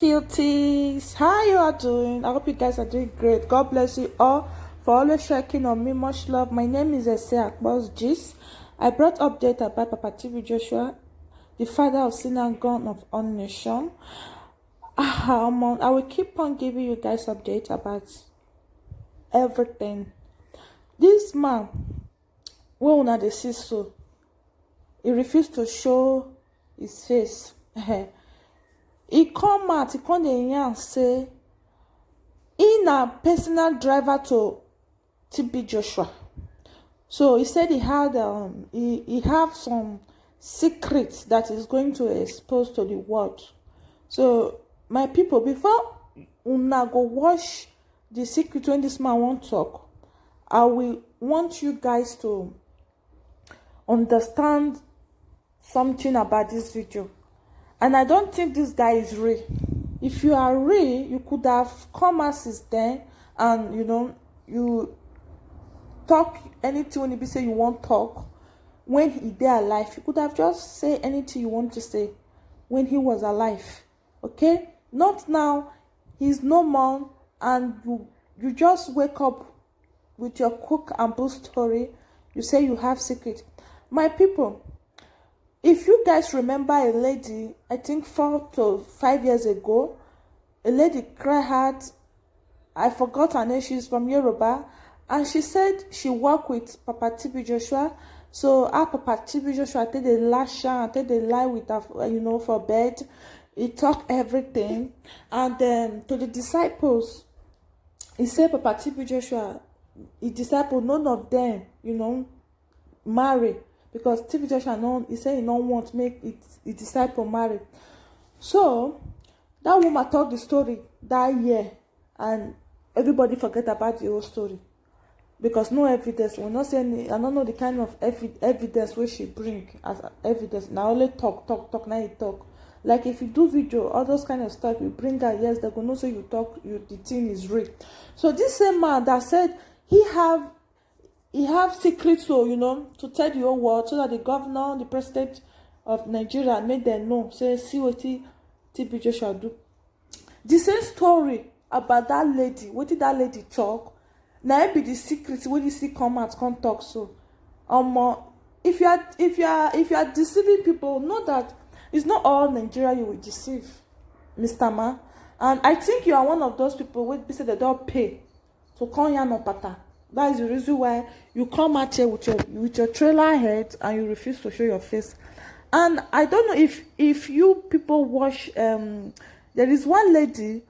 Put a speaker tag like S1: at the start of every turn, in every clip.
S1: Cuties, how you are doing? I hope you guys are doing great. God bless you all for always checking on me. Much love. My name is Ese Akbos Gis. I brought update about Papa TV Joshua, the father of sin and gun of all nation. I will keep on giving you guys updates about everything. This man, when una dey see so, he refused to show his face. He come out, he come dey yarn say he na personal driver to TB Joshua. So he said he had he have some secrets that he's going to expose to the world. So my people, before una go watch the secret when this man won't talk, I will want you guys to understand something about this video. And I don't think this guy is real. If you are real, you could have come out since then and you talk anything when you be say you won't talk. When he dey alive, you could have just say anything you want to say when he was alive. Okay? Not now. He's no more, and you just wake up with your cook and bull story. You say you have secret. My people, if you guys remember a lady, I think 4 to 5 years ago, a lady cried out. I forgot her name. She's from Yoruba, and she said she worked with Papa TB Joshua. So our Papa TB Joshua take the lash and take the lie with her, for bed. He talked everything, and then to the disciples, he said Papa TB Joshua, his disciples, none of them, marry. Because TB Joshua, he said he don't want to make his disciple marry. So that woman told the story that year, and everybody forget about the whole story. Because no evidence, we're not saying, I don't know the kind of evidence where she bring as evidence. Now only talk, now you talk. Like if you do video, all those kind of stuff, you bring her, yes, they're gonna say you talk, the thing is real. So this same man that said he have secrets, so to tell the whole world, so that the governor, the president of Nigeria made them know, say see what TB Joshua do. The same story about that lady, what did that lady talk? Now it be the secrets when you see come out, come talk. So if you are deceiving people, know that it's not all Nigeria you will deceive, Mr. Man. And I think you are one of those people who say they don't pay to come here no pata. That is the reason why you come out here with your trailer head and you refuse to show your face. And I don't know if you people watch. There is one lady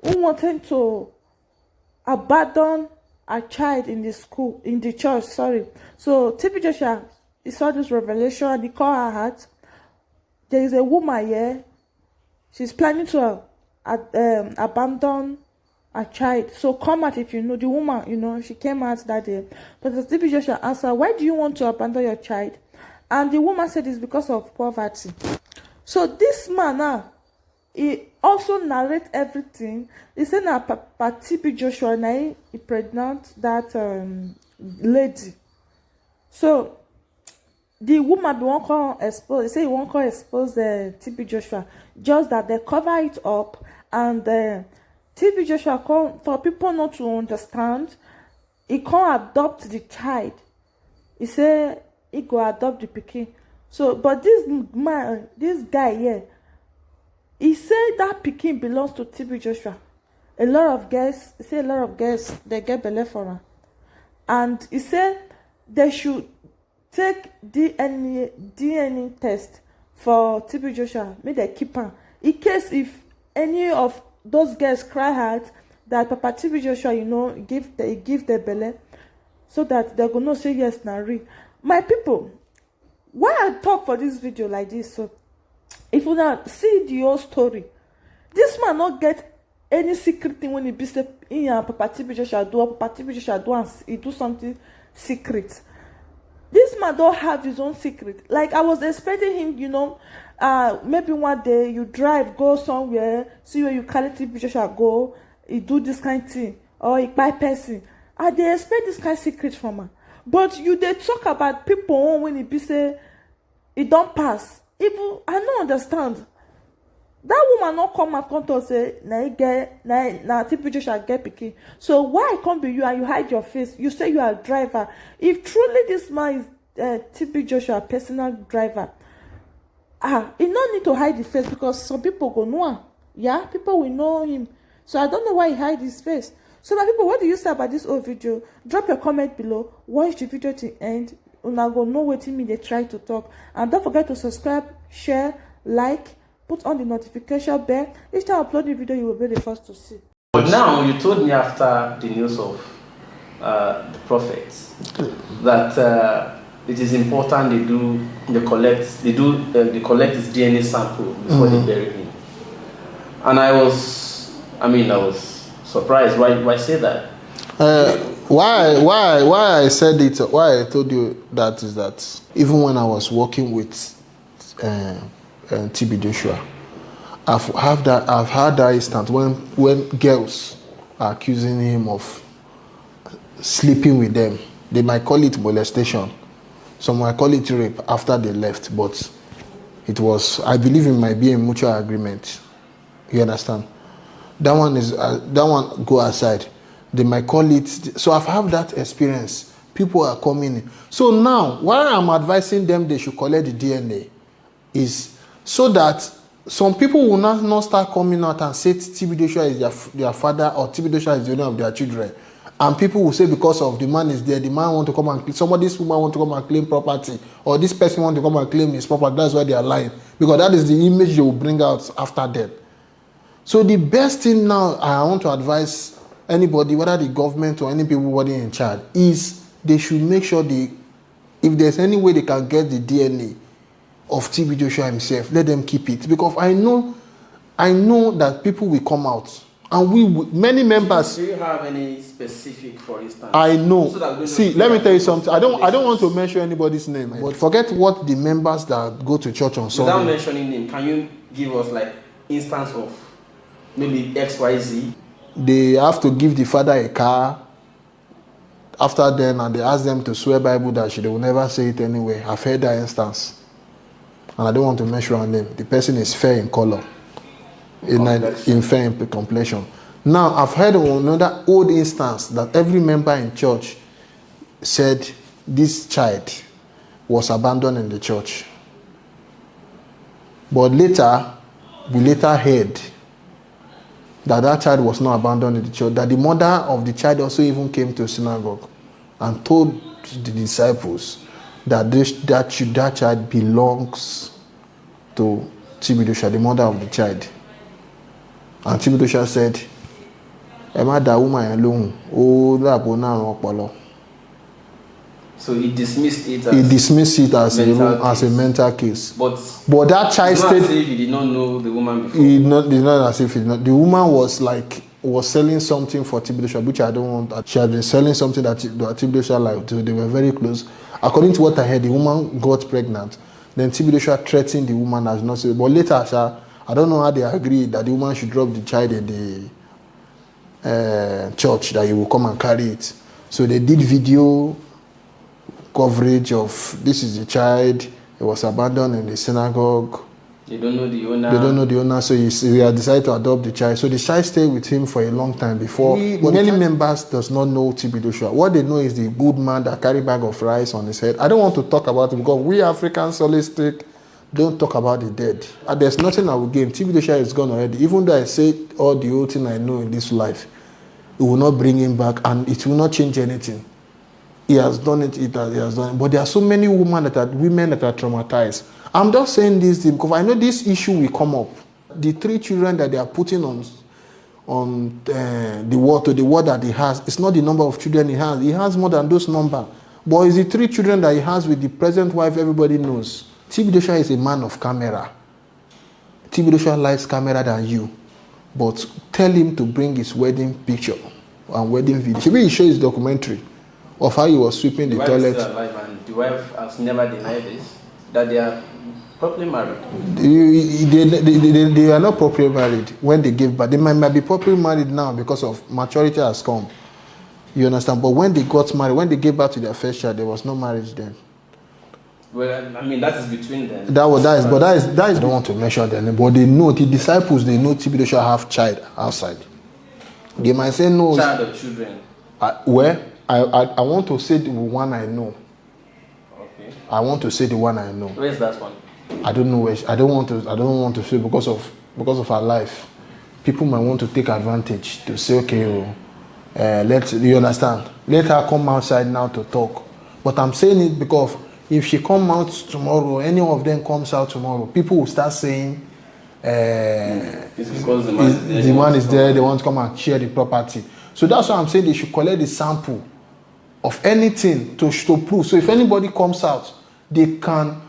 S1: who wanted to abandon a child in the church. Sorry. So TB Joshua, he saw this revelation and he called her heart. There is a woman here. She's planning to abandon a child. So come out if you know the woman. She came out that day. But the TB Joshua asked her, why do you want to abandon your child? And the woman said it's because of poverty. So this man now, he also narrates everything. He said now Papa TB Joshua now he pregnant that lady. So the woman be won't call expose. He say he won't call expose the TB Joshua. Just that they cover it up, and TB Joshua come for people not to understand. He can't adopt the child. He say he go adopt the pikin. So, but this guy here, he said that pikin belongs to TB Joshua. A lot of girls, they get belle for her, and he said they should take DNA test for TB Joshua. Make they keep her in case if any of those girls cry out that Papa TB Joshua, give the belle, so that they're gonna say yes, now real. My people, why I talk for this video like this? So if you now see the whole story, this man not get any secret thing when he be say Papa TB Joshua do, or Papa TB Joshua do, and he do something secret. This man don't have his own secret. Like I was expecting him, maybe one day you drive, go somewhere, see where you carry TB Joshua go, he do this kind of thing, or he buy person. And they expect this kind of secret from her. But they talk about people when he be say it don't pass. Even I don't understand. that woman not come and come to say na TB Joshua get pikin. So why come be you and you hide your face? You say you are a driver. If truly this man is TB Joshua personal driver, he no need to hide the face, because some people go know him. Yeah, people will know him. So I don't know why he hide his face. So my people, what do you say about this whole video? Drop your comment below. Watch the video to end. Una go know what me they try to talk. And don't forget to subscribe, share, like, put on the notification bell. Each time I upload the video, you will be the first to see.
S2: But now you told me after the news of the prophets that it is important they collect his DNA sample before they bury him. And I was surprised. Why say that?
S3: Why I said it? Why I told you that is that even when I was working with TB Joshua, I've had that instance when girls are accusing him of sleeping with them. They might call it molestation. Some might call it rape after they left, but it was, I believe it might be a mutual agreement. You understand? That one go aside. They might call it. So I've had that experience. People are coming in. So now, why I'm advising them they should collect the DNA is so that some people will not start coming out and say TB Joshua is their father, or TB Joshua is the owner of their children. And people will say because of the man is there, the man want to come and this woman want to come and claim property, or this person want to come and claim his property. That's why they are lying, because that is the image they will bring out after them. So the best thing now I want to advise anybody, whether the government or anybody in charge, is they should make sure if there's any way they can get the DNA of TB Joshua himself, let them keep it, because I know that people will come out. And many members.
S2: Do you have any specific, for instance?
S3: I know. So see, let me tell you something. I don't want to mention anybody's name, but forget what the members that go to church on Sunday.
S2: Without mentioning name, can you give us like instance of maybe XYZ?
S3: They have to give the father a car. After then, and they ask them to swear Bible that they will never say it anyway. I've heard that instance, and I don't want to mention her name. The person is fair in color. In fair in complexion. Now, I've heard of another old instance that every member in church said this child was abandoned in the church. But we later heard that child was not abandoned in the church, that the mother of the child also even came to synagogue and told the disciples that that child belongs to TB Joshua, the mother of the child. And TB Joshua said,
S2: so he dismissed it
S3: as a mental case. But that child
S2: said he did not know the woman before.
S3: It's not as if he did not. The woman was selling something for TB Joshua, which I don't want. She had been selling something that TB Joshua liked. They were very close. According to what I heard, the woman got pregnant. Then TB Joshua threatened the woman as not. But later, I don't know how they agreed that the woman should drop the child in the church, that he will come and carry it. So they did video coverage of this is the child. He was abandoned in the synagogue.
S2: They don't know the owner.
S3: So he decided to adopt the child. So the child stayed with him for a long time before. Many members does not know TB Joshua. What they know is the good man that carry bag of rice on his head. I don't want to talk about him because we Africans holistic don't talk about the dead. And there's nothing I will gain. TB Joshua is gone already. Even though I say all the old thing I know in this life, it will not bring him back and it will not change anything. He has done it. He has done it. But there are so many women that are traumatized. I'm just saying this because I know this issue will come up. The 3 children that they are putting on the word that he has, it's not the number of children he has. He has more than those number. But it's the 3 children that he has with the present wife everybody knows. TB Joshua is a man of camera. TB Joshua likes camera than you. But tell him to bring his wedding picture and wedding video. Should we show his documentary of how he was sweeping the toilet?
S2: Wife is still alive and the wife has never denied this, that they are properly married.
S3: They are not properly married when they gave birth. They might be properly married now because of maturity has come. You understand? But when they got married, when they gave birth to their first child, there was no marriage then.
S2: Well, I mean, that is between them.
S3: That is. I don't want to mention their name, but they know the disciples. They know TB shall have child outside. They might say no.
S2: Child or children.
S3: I want to say the one I know.
S2: Okay.
S3: I want to say the one I know.
S2: Where's that one?
S3: I don't know where. I don't want to say because of her life. People might want to take advantage to say, okay, you understand? Let her come outside now to talk. But I'm saying it because if she come out tomorrow, any of them comes out tomorrow, people will start saying,
S2: it's because the
S3: man is there, they want to come and share the property. So that's why I'm saying they should collect the sample of anything to prove. So if anybody comes out, they can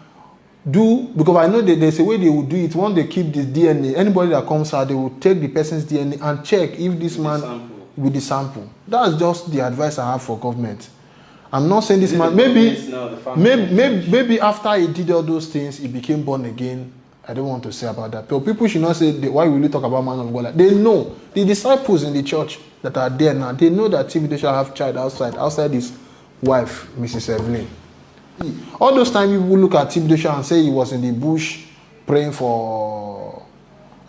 S3: do, because I know that there's a way they will do it. Once they keep the DNA, anybody that comes out, they will take the person's DNA and check if this man with the sample. That's just the advice I have for government. I'm not saying this man, maybe after he did all those things, he became born again. I don't want to say about that. But people should not say, why will you talk about man of God? They know, the disciples in the church that are there now, they know that TB shall have child outside. Outside his wife, Mrs. Evelyn. All those times people look at TB and say he was in the bush praying for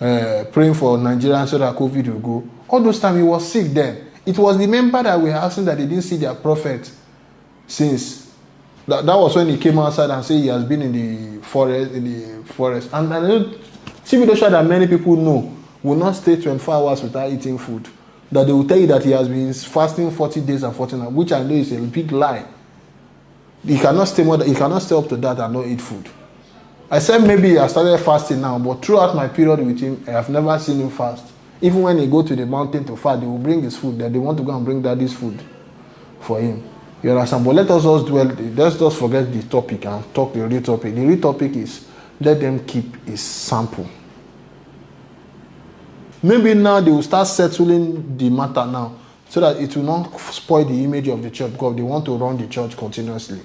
S3: Nigerians so that COVID will go. All those times he was sick then. It was the member that were asking that they didn't see their prophet since. That was when he came outside and said he has been in the forest. And I know TB that many people know will not stay 24 hours without eating food. That they will tell you that he has been fasting 40 days and 40 nights, which I know is a big lie. He cannot stay up to that and not eat food. I said maybe I started fasting now, but throughout my period with him, I have never seen him fast. Even when he go to the mountain to fast, they will bring his food. That they want to go and bring daddy's food for him. You understand? But let us let's just forget the topic and talk the real topic. The real topic is let them keep his sample. Maybe now they will start settling the matter now so that it will not spoil the image of the church because they want to run the church continuously.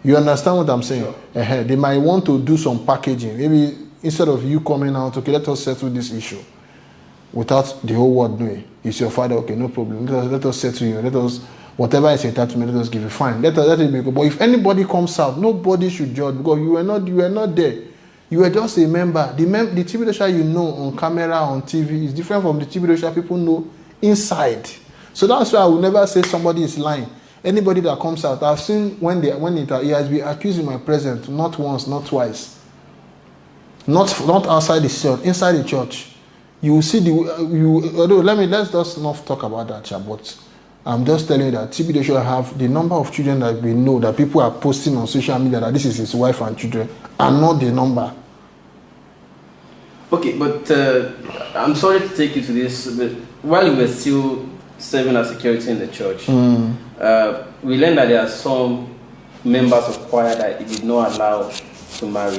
S3: You understand what I'm saying? Sure. They might want to do some packaging. Maybe instead of you coming out, okay, let us settle this issue without the whole world knowing. It's your father, okay, no problem. Let us settle you. Let us, whatever is entitlement, let us give you. Fine. Let it be. But if anybody comes out, nobody should judge because you were not there. You were just a member. The TB you know on camera, on TV is different from the TB people know inside. So that's why I will never say somebody is lying. Anybody that comes out, I've seen when he has been accused in my presence, not once, not twice. Not outside the church, inside the church. You will see let's just not talk about that, but I'm just telling you that TB have the number of children that we know that people are posting on social media that this is his wife and children and not the number.
S2: Okay, but I'm sorry to take you to this, but while you were still serving as security in the church, we learned that there are some members of choir that he did not allow to marry.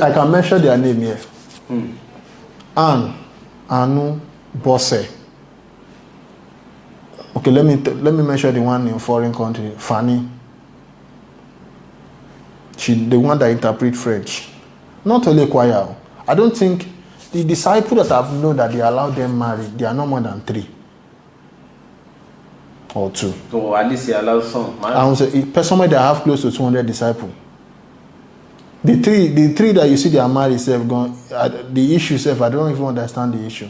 S3: I can mention their name here. Anu, Bosse. Okay, let me mention the one in foreign country, Fanny. She the one that interpret French. Not only choir. I don't think the disciples that I've known that they allow them marry, they are no more than 3 or 2.
S2: So at least he allows some.
S3: I would say personally they have close to 200 disciples. The three that you see they are married, the issue self, I don't even understand the issue.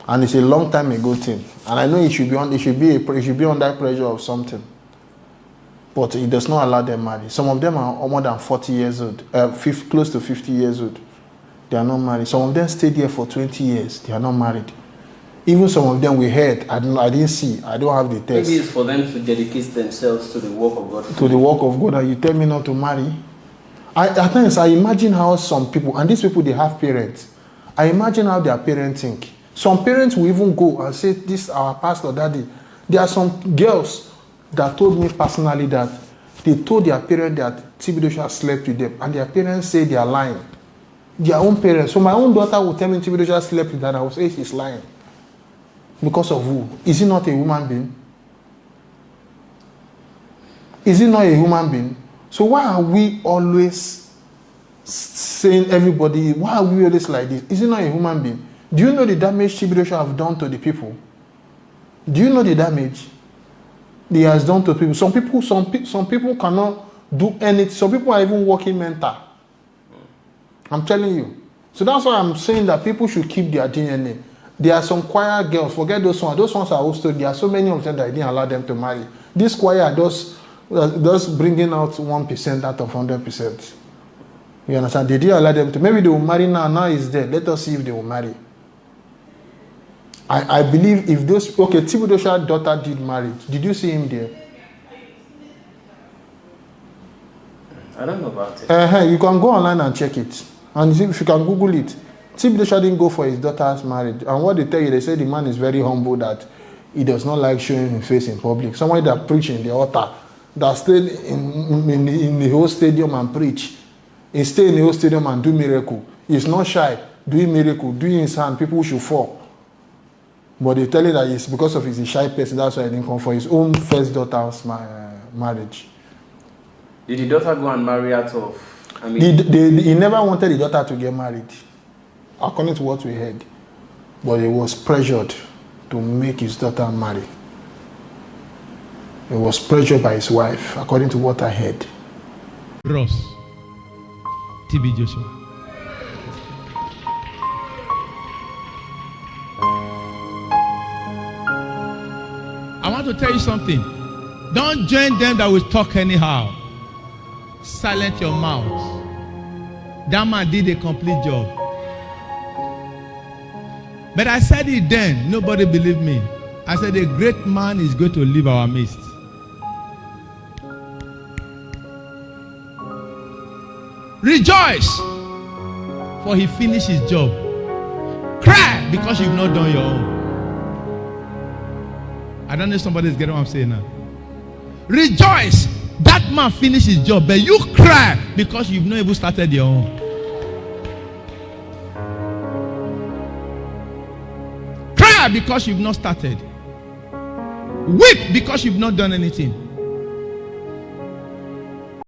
S3: And it's a long time ago thing. And I know it should be under pressure of something. But it does not allow them marry. Some of them are more than 40 years old, close to 50 years old. They are not married. Some of them stayed there for 20 years. They are not married. Even some of them we heard, I didn't see. I don't have the text.
S2: Maybe it's for them to dedicate themselves to the work of God.
S3: To the work of God, and you tell me not to marry. At times, I imagine how some people, and these people, they have parents. I imagine how their parents think. Some parents will even go and say, this our pastor, daddy. There are some girls that told me personally that they told their parents that TB slept with them, and their parents say they are lying. Their own parents. So my own daughter will tell me TB slept with her, and I will say she's lying. Because of who? Is he not a human being? Is he not a human being? So why are we always saying everybody, why are we always like this? Is he not a human being? Do you know the damage TB have done to the people? Do you know the damage he has done to people? Some people cannot do anything. Some people are even working mental. I'm telling you. So that's why I'm saying that people should keep their DNA. There are some choir girls, forget those ones. Those ones are also, there are so many of them that I didn't allow them to marry. This choir are just bringing out 1% out of 100%. You understand? They didn't allow them to. Maybe they will marry now. Now is there. Let us see if they will marry. I believe if those, okay, Tibudosha's daughter did marry. Did you see him there?
S2: I don't know about it.
S3: You can go online and check it. And if you can Google it. Tibudosha didn't go for his daughter's marriage. And what they tell you, they say the man is very humble, that he does not like showing his face in public. Somebody that preach in the altar, that stayed in the whole stadium and preach. He stay in the whole stadium and do miracle. He's not shy. Doing miracle, doing his hand, people should fall. But they tell you that it's because of his shy person, that's why he didn't come for his own first daughter's marriage.
S2: Did the daughter go and marry out of? I mean,
S3: he never wanted the daughter to get married, according to what we heard. But he was pressured to make his daughter marry. He was pressured by his wife, according to what I heard.
S4: Ross, TB Joshua. I want to tell you something. Don't join them that will talk anyhow. Silence your mouth. That man did a complete job. But I said it then. Nobody believed me. I said a great man is going to leave our midst. Rejoice, for he finished his job. Cry because you've not done your own. I don't know if somebody is getting what I'm saying now. Rejoice, that man finished his job, but you cry because you've not even started your own. Cry because you've not started. Weep because you've not done anything.